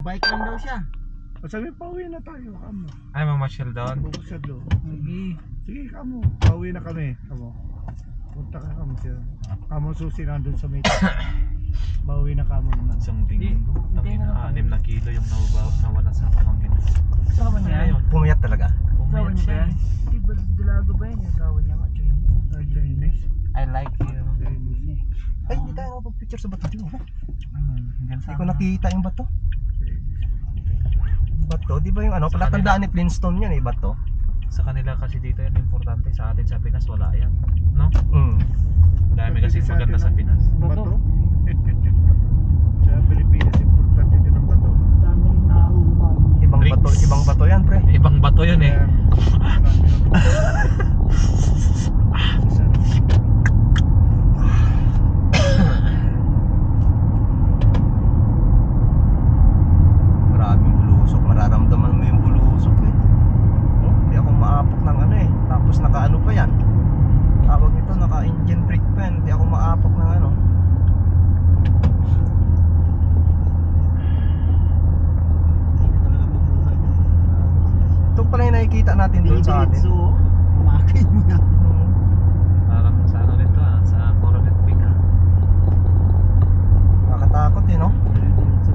Bike lang daw siya. O sabi, pauwi na tayo, kamo. Ay, mamasyal doon. Bubusad do. Sige. Sige, kamo. Pauwi na kami, kamo. Punta ka kamo siya. Kamo susi nandun sa may. Pauwi na kamo naman. Isang linggo. Hindi na 6 na kilo yung nawala sa pamangkin. Asawa niya yan? Pumayat talaga. Asawa Pumayat niya ba siya. yan? Hindi ba dalago ba yan? Yung asawa niya nga, Joy. Chinese. I like you. Chinese. Ay, hindi tayo nakapag-picture sa bato dito. Hanggang Hindi ko nakita yung bato. Bato, di ba yung ano? Sa Palatandaan ni Flintstone yan eh, bato. Sa kanila kasi dito yan importante. Sa atin sa Pinas wala yan. No? Dami kasi maganda sa Pinas. Bato? Sa Pilipinas, importante din ang bato. Dami rin nahuhuman. Ibang bato yan, pre. Ibang bato yun eh. Maraming bulusok, mararamdaman mo yung bulusok eh. Oh, hindi ako maapok ng ano eh. Tapos naka-ano pa yan. Tawag nito, naka-engine brake pa yan. Hindi ako maapok ng ano. Ito pala yung nakikita natin doon sa atin. So, umakin mo na. Parang sa ano rin to sa Coronel Peak Nakakatakot eh, no? So,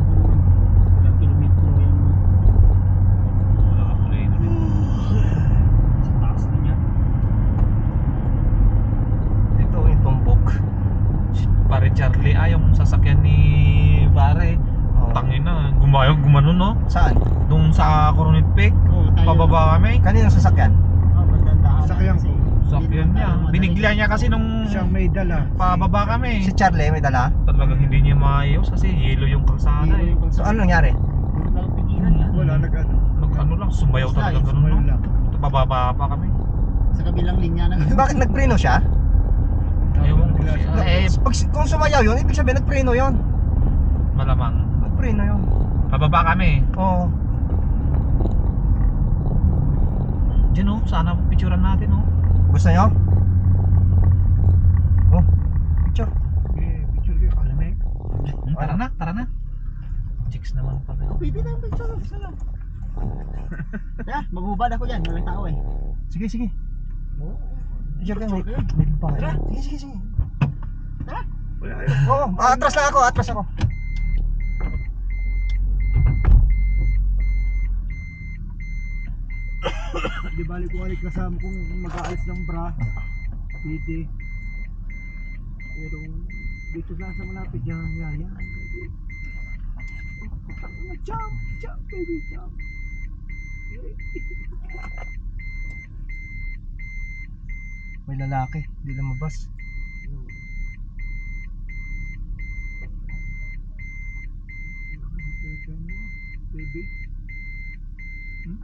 ilang kilometro yung Wala ka pala yun ulit. sa taas na niya. Ito yung tumbok. Pare Charlie, yung sasakyan ni Pare. Oh. Tangin na, gumano no? Saan? Doon sa Coronel Peak, Oo, tayo. pababa kami. Kaninong sasakyan? Magandaan. Sakyan ko. Sakyan niya. Binigla niya kasi nung Siyang may dala. pababa kami. Si Charlie may dala. Talagang hindi niya maayos kasi yelo yung kalsada eh. So ano nangyari? Wala pigilan niya. Wala, nag-ano. Ano lang, sumayaw talaga ganun Sumayo no? lang. Ito pababa pa kami. Sa kabilang linya na. Bakit nagpreno siya? Ewan ko siya. Eh, Kung sumayaw yun, ibig sabihin nagpreno yun. malamang. Nagpreno yun. Pababa kami. Oo. Diyan oh, sana picturean natin oh. Gusto nyo? Oh, picture. Eh, picture kayo, kalamig. Tara na. Chicks naman pala. Pwede na, picture lang. Isa lang. Kaya, maghubad ako dyan. Walang tao eh. Sige, sige. Picture kayo. Picture kayo. May babae. Tara. Sige, sige. Wala kayo. Oo, atras lang ako, atras ako. Di balik-balik kasama kong mag-aalis ng bra. Pwede. Pero dito lang sa malapit yan. Jump, baby, jump. May lalaki, hindi lumabas. Baby. Hmm?